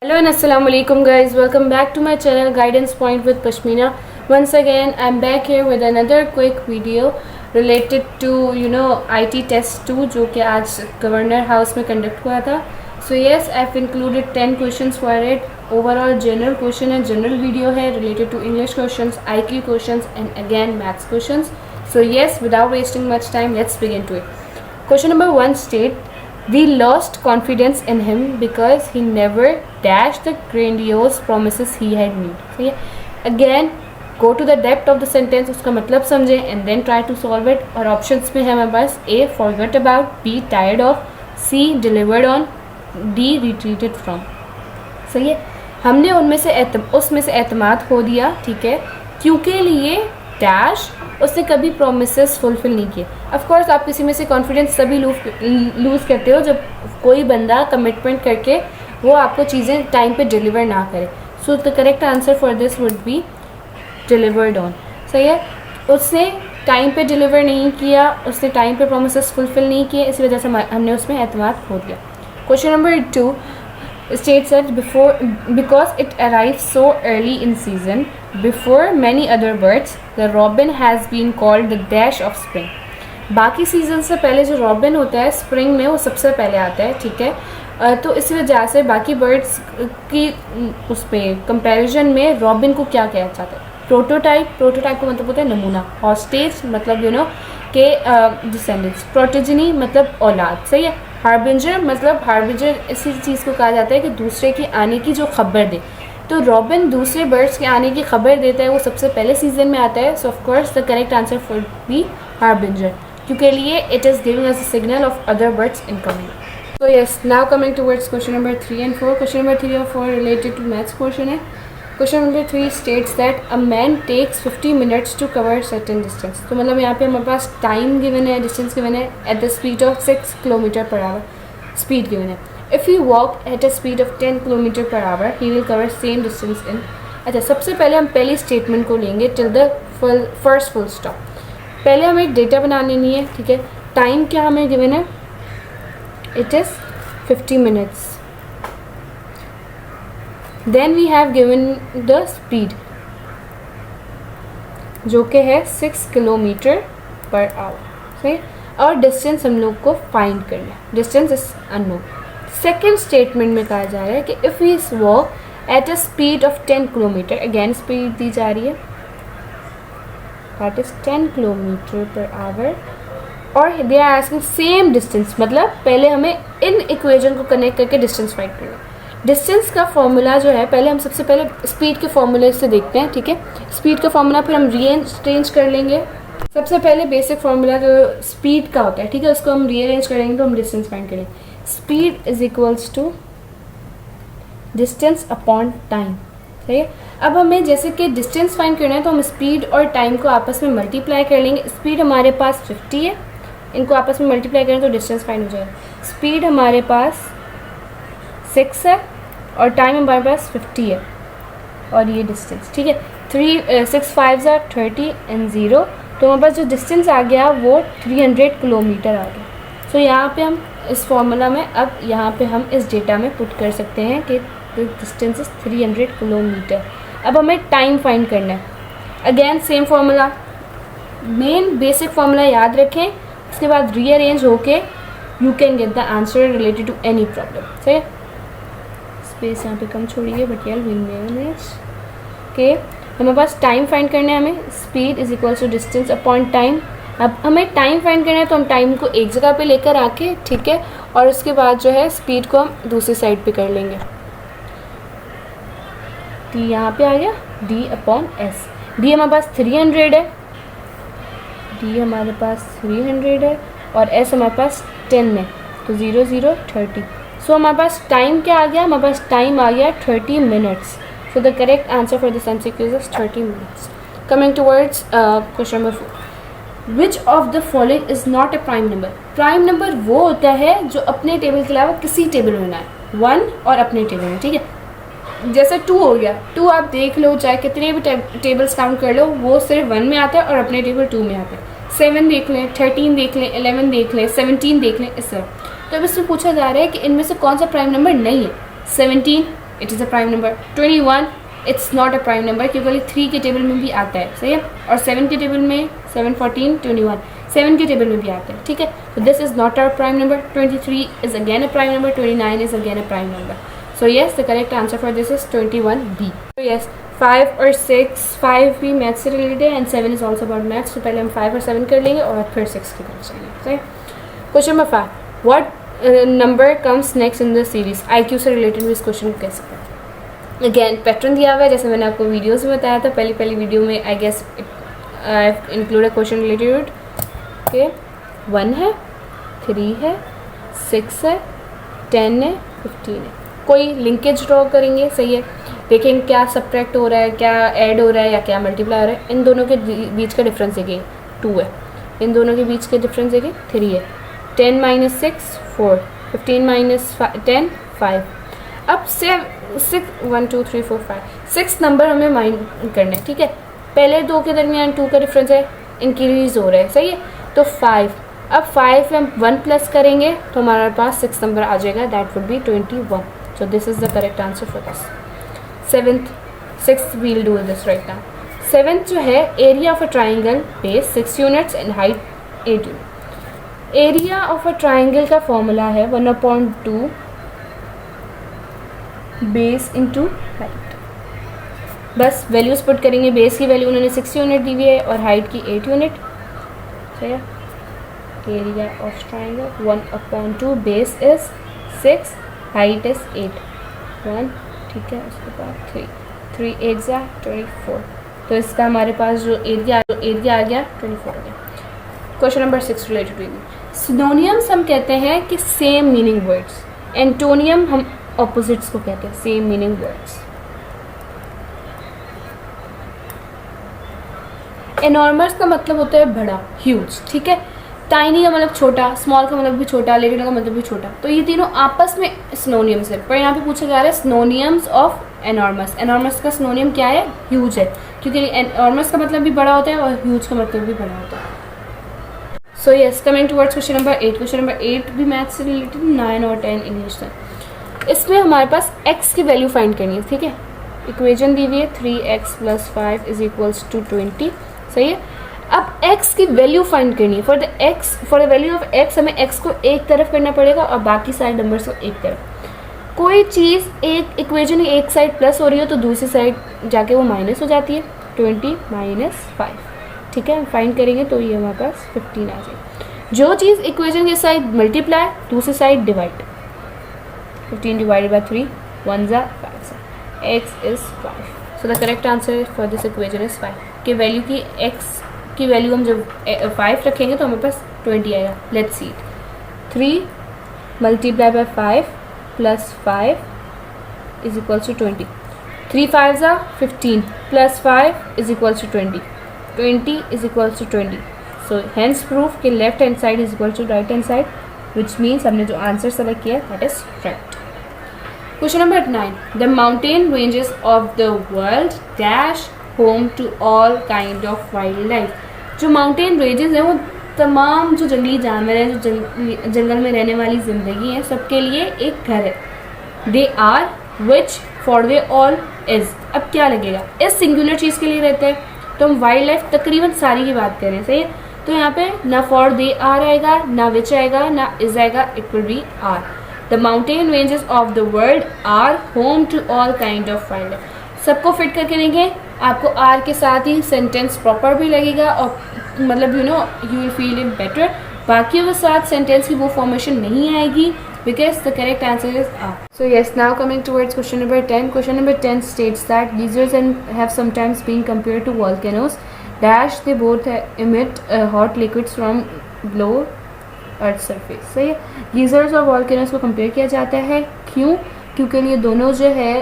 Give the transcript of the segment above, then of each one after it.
Hello and assalamu alaikum guys, welcome back to my channel Guidance Point with Pashmina. Once again I'm back here with another quick video related to IT test 2 जो कि आज governor house में conduct हुआ था. So yes, I've included 10 questions for it. Overall general question है, general video है related to English questions, IQ questions and again maths questions. So yes, without wasting much time, let's begin to it. Question number 1 state, we lost confidence in him because he never dashed the grandiose promises he had made. ठीक है, again go to the depth of the sentence, उसका मतलब समझें and then try to solve it. और options में है हमारे पास A forgot about, B tired of, C delivered on, D retreated from. सही है, हमने उसमें से एतमाद खो दिया. ठीक है, क्योंकि लिए डैश उसने कभी प्रोमिसेस फुलफिल नहीं किए. ऑफ कोर्स आप किसी में से कॉन्फिडेंस तभी लूज़ करते हो जब कोई बंदा कमिटमेंट करके वो आपको चीज़ें टाइम पे डिलीवर ना करे. So the correct answer for this would be delivered on. सही है, उसने टाइम पे डिलीवर नहीं किया, उसने टाइम पे प्रोमिसेस फुलफिल नहीं किए, इसी वजह से हमने उसमें एतमाद खो दिया. Question number 2 states that because it arrived so early in season before many other birds, the robin has been called the dash of spring. बाकी सीजन से पहले जो रॉबिन होता है स्प्रिंग में वो सबसे पहले आता है. ठीक है, तो इस वजह से बाकी बर्ड्स की उस पर कंपैरिजन में रॉबिन को क्या कहना चाहते हैं? प्रोटोटाइप का मतलब होता है नमूना. हॉस्टेज मतलब के डिसेंडेंट्स. प्रोटोजेनी मतलब औलाद. सही है. हार्बिंजर मतलब हार्बिंजर इसी चीज़ को कहा जाता है कि दूसरे के आने की जो खबर दे. तो रॉबिन दूसरे बर्ड्स के आने की खबर देता है, वो सबसे पहले सीजन में आता है. So of course the correct answer for B harbinger, क्योंकि लिए it is giving us a signal of other birds incoming. So yes, now coming towards question number 3 and 4. Question number 3 और 4 related to maths portion है. Question number 3 states that a man takes 50 minutes to cover certain distance. तो मतलब यहाँ पे हमारे पास time given है, distance given है, at the speed of 6 km/h speed given है. If he walked at a speed of 10 km/h, he will cover same distance in. अच्छा, सबसे पहले हम पहली स्टेटमेंट को लेंगे till the first full stop. पहले हमें डेटा बनाने नहीं है. ठीक है, टाइम क्या हमें गिवन है? It is 50 minutes. Then we have given the speed जो कि है 6 km/h. सही, और डिस्टेंस हम लोग को फाइंड करना है. Distance is unknown. Second statement में कहा जा रहा है कि if he walk at a speed of 10 km, again speed दी जा रही है, दैट इज 10 km/h, और they are asking same distance. मतलब पहले हमें इन इक्वेशन को कनेक्ट करके डिस्टेंस फाइंड करना है. डिस्टेंस का फॉर्मूला जो है, पहले हम सबसे पहले स्पीड के फॉर्मूले से देखते हैं. ठीक है, स्पीड का फॉर्मूला फिर हम रीअरेंज कर लेंगे. सबसे पहले बेसिक फार्मूला जो स्पीड का होता है, ठीक है, उसको हम रीअरेंज करेंगे तो हम डिस्टेंस फाइंड करेंगे. Speed is equals to distance upon time. सही है. अब हमें जैसे कि डिस्टेंस फाइंड करना है तो हम स्पीड और टाइम को आपस में मल्टीप्लाई कर लेंगे. स्पीड हमारे पास 50 है, इनको आपस में मल्टीप्लाई करें तो डिस्टेंस फाइंड हो जाएगा. स्पीड हमारे पास 6 है और टाइम हमारे पास 50 है और ये डिस्टेंस. ठीक है, 6 5s are 30 and 0, तो हमारे पास जो डिस्टेंस आ गया वो 300 किलोमीटर आ गया. सो यहाँ पे हम इस फॉर्मूला में, अब यहाँ पे हम इस डेटा में पुट कर सकते हैं कि डिस्टेंस इज 300 किलोमीटर. अब हमें टाइम फाइंड करना है. Again same formula, main basic formula याद रखें, उसके बाद रीअरेंज होके you can get the answer related to any problem. सही, स्पेस यहाँ पे कम छोड़िए, बट यार विल मैनेज के हमारे पास टाइम फाइंड करना है. हमें speed is equals to distance upon time. अब हमें टाइम फाइंड करना है तो हम टाइम को एक जगह पे लेकर आके, ठीक है, और उसके बाद जो है स्पीड को हम दूसरी साइड पे कर लेंगे. टी यहाँ पे आ गया, डी अपॉन एस. डी हमारे पास 300 है, डी हमारे पास 300 है और एस हमारे पास 10 है, तो 0 0 30. सो हमारे पास टाइम क्या आ गया? हमारे पास टाइम आ गया 30 minutes. So the correct answer for this MCQ is 30 minutes. Coming towards question number 4. Which of the following is not a prime number? Prime number वो होता है जो अपने टेबल के अलावा किसी टेबल में ना है. 1 और अपने टेबल में. ठीक है, जैसे 2 हो गया. 2 आप देख लो, चाहे कितने भी टेबल्स काउंट कर लो, वो सिर्फ 1 में आता है और अपने टेबल 2 में आता है. 7 देख लें, 13 देख लें, 11 देख लें, 17 देख लें, इस तरह. तो अब इसमें पूछा जा रहा है कि इनमें से कौन सा प्राइम नंबर नहीं है. 17 it is a prime number. 21 it's not a prime number क्योंकि 3 के टेबल में भी आता है, सही है. और 7 के टेबल में 7, 14, 21 7 के टेबल में भी आता है, ठीक है. तो this is not our prime number. 23 is again a prime number. 29 is again a prime number. So yes, the correct answer for this is 21B. तो येस, 5 और 6, 5 भी मैथ्स से रिलेटेड है and 7 is also about maths. तो पहले हम 5 और 7 कर लेंगे और फिर 6 की तरफ चलेंगे, सही. Question number 5, what number comes next in the series. IQ से रिलेटेड भी इस क्वेश्चन को कह सकते हैं. अगेन पैटर्न दिया हुआ है जैसे मैंने आपको वीडियोस में बताया था. पहली वीडियो में I guess I include a question related. Okay, 1 है, 3 है, 6 है, 10 है, 15 है. कोई लिंकेज ड्रॉ करेंगे, सही है. देखेंगे क्या सब्ट्रैक्ट हो रहा है, क्या ऐड हो रहा है या क्या मल्टीप्लाई हो रहा है. इन दोनों के बीच का डिफरेंस देखिए 2 है. इन दोनों के बीच के डिफरेंस देखिए 3 है. 10 - 6 4, 15 - 10 5. अब 1 2 3 4 5 6 नंबर हमें माइंड करने हैं, ठीक है. पहले 2 के दरमियान 2 का डिफरेंस है, इंक्रीज हो रहा है, सही है. तो 5. अब 5 में हम 1 प्लस करेंगे तो हमारे पास 6 नंबर आ जाएगा. That would be 21. So this is the correct answer for this. 7th 6th we'll do this right now. 7th जो है, area of a triangle base 6 units and height 8 unit. Area of a triangle का formula है 1/2 base into height. बस values put करेंगे. Base की value उन्होंने 6 unit दी हुई है और हाइट की 8 यूनिट. सही है. Area of triangle 1/2 base is 6, height is 8. 1, ठीक है. उसके बाद 3 8 जा 24. तो इसका हमारे पास जो एरिया आ गया 24 आ गया. Question number 6 related to synonyms हम कहते हैं कि सेम मीनिंग वर्ड्स. एंटोनियम हम ऑपोजिट्स को कहते हैं सेम मीनिंग वर्ड्स. एनॉर्मस का मतलब होता है बड़ा, ह्यूज, ठीक है. टाइनी का मतलब छोटा, स्मॉल का मतलब भी छोटा, लिटिल का मतलब भी छोटा. तो ये तीनों आपस में सिनोनियम्स है. पर यहाँ पे पूछा जा रहा है सिनोनियम्स ऑफ एनॉर्मस. एनॉर्मस का सिनोनियम क्या है? ह्यूज है, क्योंकि एनॉर्मस का मतलब भी बड़ा होता है और ह्यूज का मतलब भी बड़ा होता है. So yes, coming towards question number 8. Question number 8 भी मैथ्स से रिलेटेड. 9 और 10 इंग्लिश से. इसमें हमारे पास x की वैल्यू फाइंड करनी है, ठीक है. इक्वेशन दी हुई है 3x + 5 = 20. सही है. अब x की वैल्यू फाइंड करनी है. For the value of x हमें x को एक तरफ करना पड़ेगा और बाकी सारे नंबर्स को एक तरफ. कोई चीज़ एक इक्वेशन की एक साइड प्लस हो रही हो तो दूसरी साइड जाके वो माइनस हो जाती है. 20 - 5, ठीक है. फाइंड करेंगे तो ये हमारे पास 15 आ जाएगी. जो चीज़ इक्वेशन की साइड मल्टीप्लाई, दूसरी साइड डिवाइड. 15 / 3 1 जा 5. x is 5. So the correct answer for this equation is 5. कि वैल्यू की x की वैल्यू हम जब 5 रखेंगे तो हमारे पास 20 आएगा. Let's see. 3 × 5 + 5 = 20. 3 5s are 15 + 5 = 20. 20 = 20. So hence proof कि left hand side is equal to right hand side, which means हमने जो आंसर सेलेक्ट किया that is right. Question number 9. The mountain ranges of the world dash home to all kind of wild life. जो mountain ranges हैं वो तमाम जो जंगली जानवर हैं, जो जंगल में रहने वाली ज़िंदगी है, सबके लिए एक घर है. They are which for they all is. अब क्या लगेगा, इस सिंगुलर चीज़ के लिए रहते हैं तो हम वाइल्ड लाइफ तकरीबन सारी की बात करें, सही है. तो यहाँ पे ना फॉर दे आर आएगा, ना विच आएगा, ना इज आएगा. It will be are. The mountain ranges of the world are home to all kind of wild life. सबको फिट करके देंगे आपको आर के साथ ही सेंटेंस प्रॉपर भी लगेगा और मतलब you will feel it better. बाकियों के साथ सेंटेंस की वो फॉर्मेशन नहीं आएगी because the correct answer is R. So yes, now coming towards question number 10. Question number 10 states that geysers have sometimes been compared to volcanoes. Dash they both emit hot liquids from below earth surface. सही है. geysers और volcanoes को compare किया जाता है. क्यों? क्योंकि ये दोनों जो है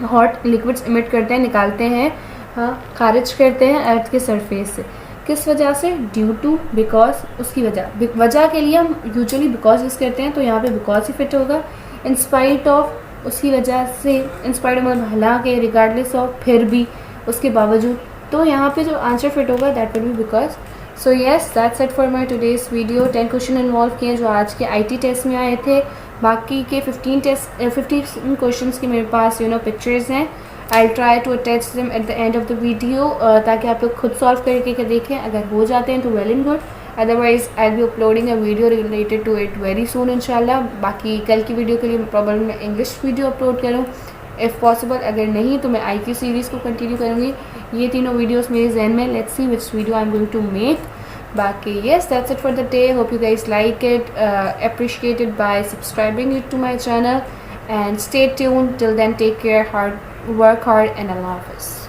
हॉट लिक्विड्स इमिट करते हैं, निकालते हैं, हाँ, खारिज करते हैं अर्थ के सरफेस से. किस वजह से? ड्यू टू, बिकॉज, उसकी वजह के लिए हम यूजुअली बिकॉज यूज़ करते हैं तो यहाँ पे बिकॉज ही फिट होगा. इन स्पाइट ऑफ, उसकी वजह से, इन स्पाइट ऑफ मतलब हालांकि, रिगार्डलेस ऑफ, फिर भी, उसके बावजूद. तो यहाँ पे जो आंसर फिट होगा that will be because. So yes, that's it for my today's video. 10 question involve किए जो आज के IT टेस्ट में आए थे. बाकी के 15 क्वेश्चंस के मेरे पास पिक्चर्स हैं. I try to attach them at the end of the video ताकि आप लोग खुद सॉल्व करके देखें. अगर हो जाते हैं तो well and good, otherwise I be uploading a video related to it very soon इंशाल्लाह. बाकी कल की वीडियो के लिए प्रॉब्लम मैं इंग्लिश वीडियो अपलोड करूँ इफ़ पॉसिबल. अगर नहीं तो मैं IQ सीरीज़ को कंटिन्यू करूँगी. ये तीनों वीडियोस मेरे जहन में. Let's see which video I am going to make. बाकी yes, that's it for the day. Hope you guys like it. Appreciate it by subscribing it to my channel and stay tuned. Till then, take care, work hard, and Allah Hafiz.